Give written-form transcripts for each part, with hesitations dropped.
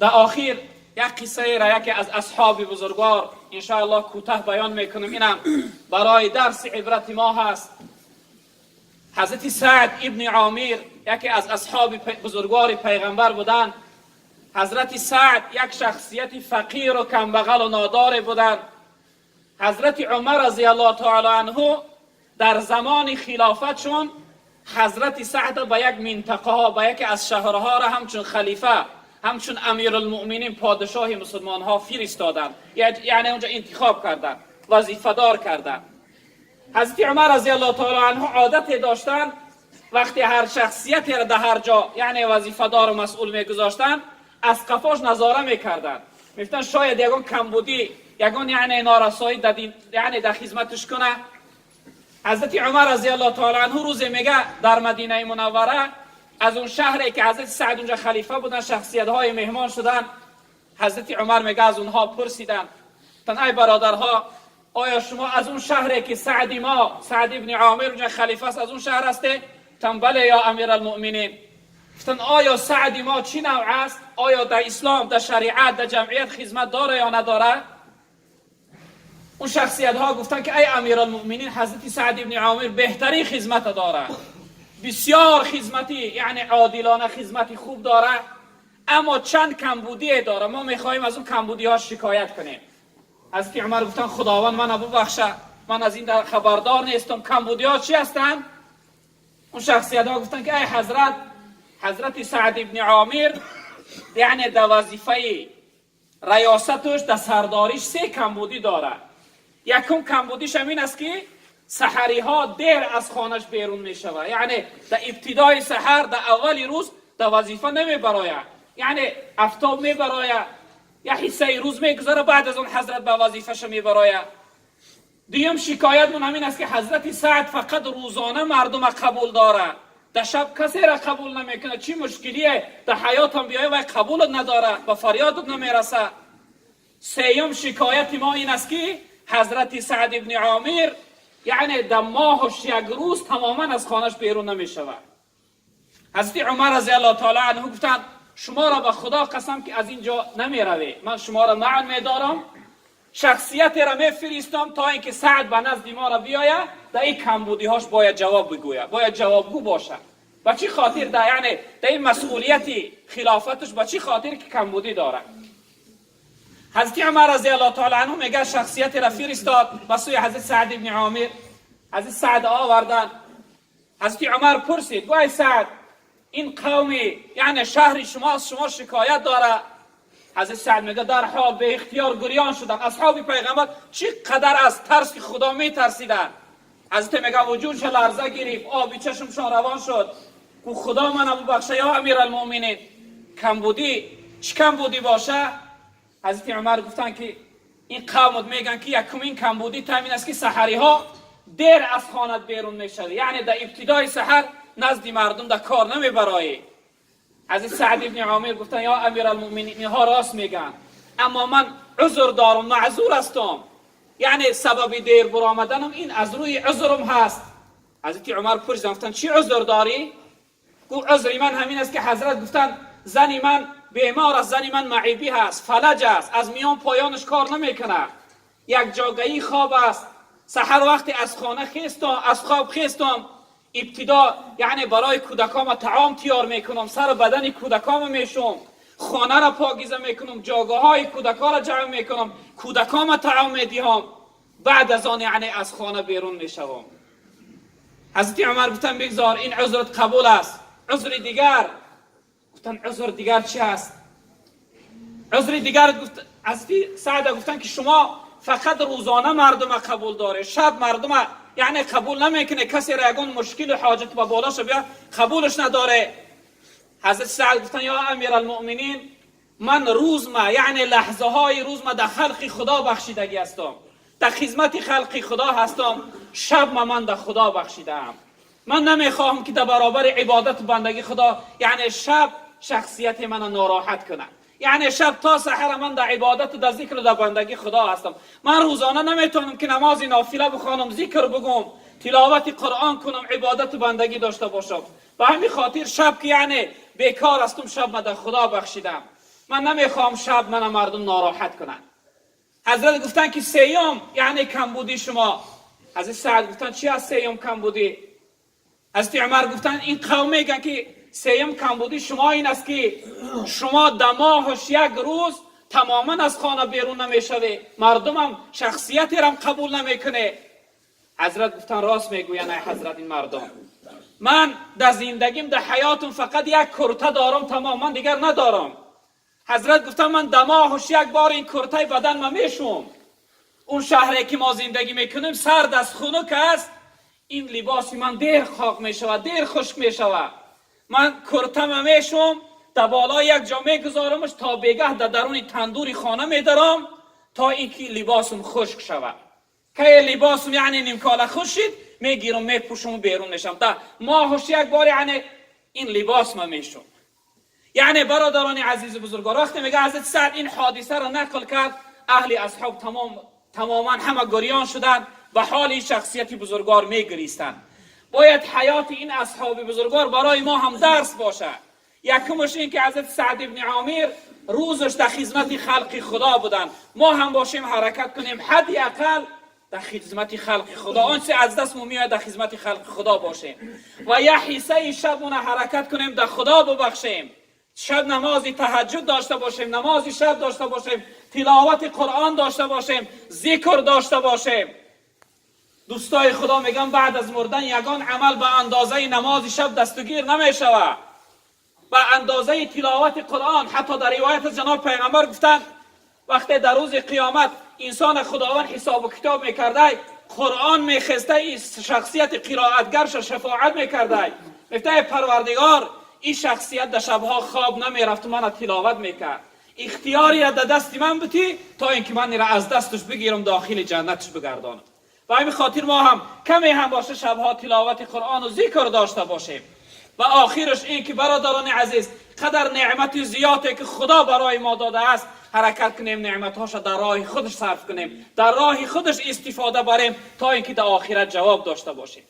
در آخر یک قصه را یکی از اصحاب بزرگوار انشاءالله کوتاه بیان میکنم، اینم برای درس عبرت ما هست. حضرت سعد ابن عامر یکی از اصحاب بزرگوار پیغمبر بودند. حضرت سعد یک شخصیت فقیر و کمبغل و نادار بودند. حضرت عمر رضی الله تعالی عنه در زمان خلافتشون حضرت سعد به یک منطقه ها، به یکی از شهرها را همچون خلیفه، همچون امیر المؤمنین پادشاه مسلمان ها فرستادند، یعنی اونجا انتخاب کردند، وظیفه دار کردند. حضرت عمر رضی الله تعالی عنه عادت داشتند وقتی هر شخصیتی را در هر جا یعنی وظیفه دار و مسئول میگذاشتند از قفاش نظاره میکردند، میفتن شاید یگان کمبودی، یگان یعنی نارسایی یعنی در خدمتش کنه. حضرت عمر رضی الله تعالی عنه روزی میگه در مدینه منوره از اون شهری که حضرت سعد اونجا خلیفه بودن شخصیت های مهمان شدن، حضرت عمر میگه از اونها پرسیدن تن ای برادرها آیا شما از اون شهری که سعد ابن عامر اونجا خلیفه است از اون شهر هسته؟ تن بله یا امیر المؤمنین. گفتن آیا سعد ما چی نوع است؟ آیا در اسلام، در شریعت، در جمعیت خدمت داره یا نداره؟ اون شخصیت ها گفتن که ای امیر المؤمنین حضرت سعد ابن عامر بهترین خدمت داره، بسیار خدمتی یعنی عادلانه خدمتی خوب داره، اما چند کمبودی داره، ما میخواهیم از اون کمبودی ها شکایت کنیم. حضرت عمر گفتن خداوند من ببخشه، من از این خبردار نیستم، کمبودی ها چی هستن؟ اون شخصیت ها گفتن که ای حضرت سعد ابن عامر یعنی در وظیفه ریاستش در سرداریش 3 کمبودی داره. یکم کمبودیش همین است که سحری ها دیر از خانش بیرون می شود، یعنی در ابتدای سحر در اولی روز در وظیفه نمی برایه، یعنی افتاب می برایه، یا حصه روز می گذاره بعد از اون حضرت به وظیفهش می برایه. دوم شکایت من همین است که حضرت سعد فقط روزانه مردم قبول داره، در شب کسی را قبول نمیکنه. چی مشکلیه در حیات هم بیایه و قبولت نداره، به فریادت نمیرسه. سیوم شکایت ما این است که حضرت سعد ابن عامر یعنی در ماهش یک روز تماما از خانش بیرون نمی شود. حضرت عمر رضی الله تعالی عنه گفتن شما را به خدا قسم که از اینجا نمی روی، من شما را معن می دارم، شخصیت را می فرستم تا اینکه سعد به نزد ما را بیایه، در این کمبودی هاش باید جواب بگوید، باید جوابگو باشه. به چی خاطر یعنی در این مسئولیت خلافتش به چی خاطر که کمبودی داره. حضرت عمر رضی الله تعالی عنه میگه شخصیت را فرستاد به سوی حضرت سعد ابن عامر. حضرت سعد آوردن. حضرت عمر پرسید وای سعد این قومی یعنی شهر شما شکایت داره؟ حضرت سعد میگه در حال به اختیار گریان شدن. اصحاب پیغمبر چقدر از ترس خدا میترسیدن. حضرت میگه وجودش لرزه گرفت، آبی چشمشان روان شد که خدا منو ببخشه یا امیر المؤمنین. کمبودی چه کمبودی باشه؟ حضرت عمر گفتن که این قوم میگن که یکمین کمبودی تامین است که سحری ها دیر از خانت بیرون میشد، یعنی در ابتدای سحر نزد مردم در کار نمیبرایی. حضرت سعد ابن عامر گفتن یا امیر المؤمنین اینها راست میگن، اما من عذر دارم، معذور هستم، یعنی سبب دیر برآمدنم این از روی عذرم هست. حضرت عمر پرسیدن گفتن چی عذر داری؟ گفت عذر من همین است که حضرت گفتن زنی من بیمار است، زنی من معیبی هست، فلج است، از میان پایانش کار نمیکنه، یک جاگهی خواب است، سحر وقتی از خانه خیستم، از خواب خیستم، ابتدا یعنی برای کودکام طعام تیار میکنم، سر بدن کودکام میشم، خانه را پاکیزه میکنم، جاگه های کودکان را جمع میکنم، کودکام طعام میدهم، بعد از آن یعنی از خانه بیرون میشوم. حضرت عمر گفتن بگذار این عذرت قبول است. عذر دیگر؟ گفتن عذر دیگر چی است؟ عذر دیگر گفت حضرت سعد گفتن که شما فقط روزانه مردم قبول داره، شب مردم یعنی قبول نمیکنه، کسی را یگان مشکل و حاجت به بالاش بیا قبولش نداره. حضرت سعد گفتن یا امیر المؤمنین من روزما یعنی لحظه های روزما در خلق خدا بخشیدگی هستم، در خدمت خلق خدا هستم، شب من در خدا بخشیدم. من نمیخواهم که در برابر عبادت بندگی خدا یعنی شب شخصیت من ناراحت کنه، یعنی شب تا سحر من در عبادت و در ذکر و در بندگی خدا هستم. من روزانه نمیتونم که نماز نافله بخوانم، ذکر بگم، تلاوت قرآن کنم، عبادت و بندگی داشته باشم. به همین خاطر شب که یعنی بیکار هستم، شب من در خدا بخشیدم. من نمیخوام شب من مردم ناراحت کنن. حضرت گفتن که سیوم یعنی کمبودی شما. حضرت سعد گفتن چی از سیوم کمبودی؟ حضرت عمر گفتن این قوم میگن که سیوم کمبودی شما این است که شما دماغش یک روز تماما از خانه بیرون نمیشوی، مردم هم شخصیتی هم قبول نمیکنه. حضرت گفتن راست میگوین ای حضرت این مردم، من در زندگیم در حیاتم فقط یک کرته دارم، تماما دیگر ندارم. حضرت گفتن من دماغش یک بار این کرته بدن ما میشوم. اون شهری که ما زندگی میکنیم سرد از خنک است، این لباسی من دیر خاک میشود، دیر خشک میشود. من کرته ما میشوم در بالا یک جا میگذارمش تا بگه در درون تندوری خانه میدارم تا اینکه لباسم خشک شود. که لباسم یعنی نیمکاله خشکید میگیرم میپوشم و بیرون میشم. تا ماهش یک بار یعنی این لباس ما میشوم. یعنی برادران عزیز بزرگوار، وقتی میگه حضرت سعد این حادثه را نقل کرد، اهل اصحاب تماما همه گریان شدند و حال این شخصیت بزرگوار میگریستند. باید حیات این اصحاب بزرگوار برای ما هم درس باشه. یکمش این که حضرت سعد ابن عامر روزش در خدمت خلق خدا بودن. ما هم باشیم حرکت کنیم حدی اقل در خدمت خلق خدا، آنچه از دست میاد در خدمت خلق خدا باشیم و یه حصه شبونه حرکت کنیم در خدا ببخشیم. شب نمازی تهجد داشته باشیم، نمازی شب داشته باشیم، تلاوت قرآن داشته باشیم، ذکر داشته باشیم. دوستای خدا میگن بعد از مردن یگان عمل به اندازه نماز شب دستگیر نمیشود، به اندازه تلاوت قرآن. حتی در روایت جناب پیغمبر گفتن وقتی در روز قیامت انسان خداوند حساب و کتاب میکرده، قرآن میخسته، این شخصیت قرائتگرش شفاعت میکرده، گفته پروردگار این شخصیت در شبها خواب نمیرفت، من تلاوت میکرد، اختیاری را در دست من بتی تا اینکه من را از دستش بگیرم داخل جنتش بگردانم. و همین خاطر ما هم کمی هم باشه شبها تلاوت قرآن و ذکر داشته باشیم. و آخرش این که برادران عزیز قدر نعمت زیادی که خدا برای ما داده است حرکت کنیم نعمتهاش در راه خودش صرف کنیم، در راه خودش استفاده بریم تا اینکه در آخرت جواب داشته باشیم.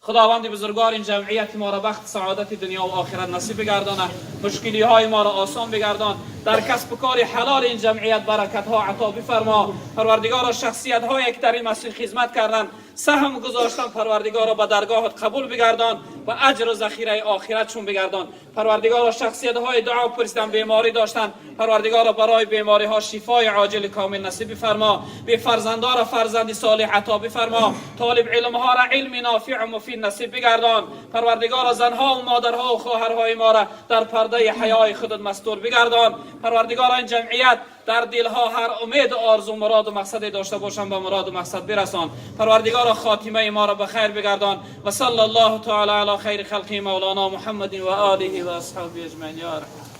خداوند بزرگوار این جمعیت ما را بخت سعادت دنیا و آخرت نصیب بگردانه، مشکلی های ما را آسان بگردان، در کسب و کار حلال این جمعیت برکت ها عطا بفرما. پروردگار شخصیت هایی که در این مسیر خدمت کردن سهم گذاشتن، پروردگار به درگاهت قبول بگردان و اجر و ذخیره آخرتشون بگردان. پروردگار شخصیت های دعا پرسیدن بیماری داشتن، پروردگار برای بیماری ها شفای عاجل کامل نصیب فرما. به فرزندان را فرزند صالح عطا بفرما، طالب علم ها را علم نافع و مفید نصیب بگردان. پروردگار زنها و مادرها و خواهرهای ما را در پرده حیای خودت مستور بگردان. پروردگار این جمعیت در دلها هر امید و آرزو مراد و مقصد داشته باشن به مراد و مقصد برسان. پروردگار خاتمه ما را به خیر بگردان و صلی الله تعالی علی خیر خلقه مولانا محمد و آله و اصحابه اجمعین یا رحمت.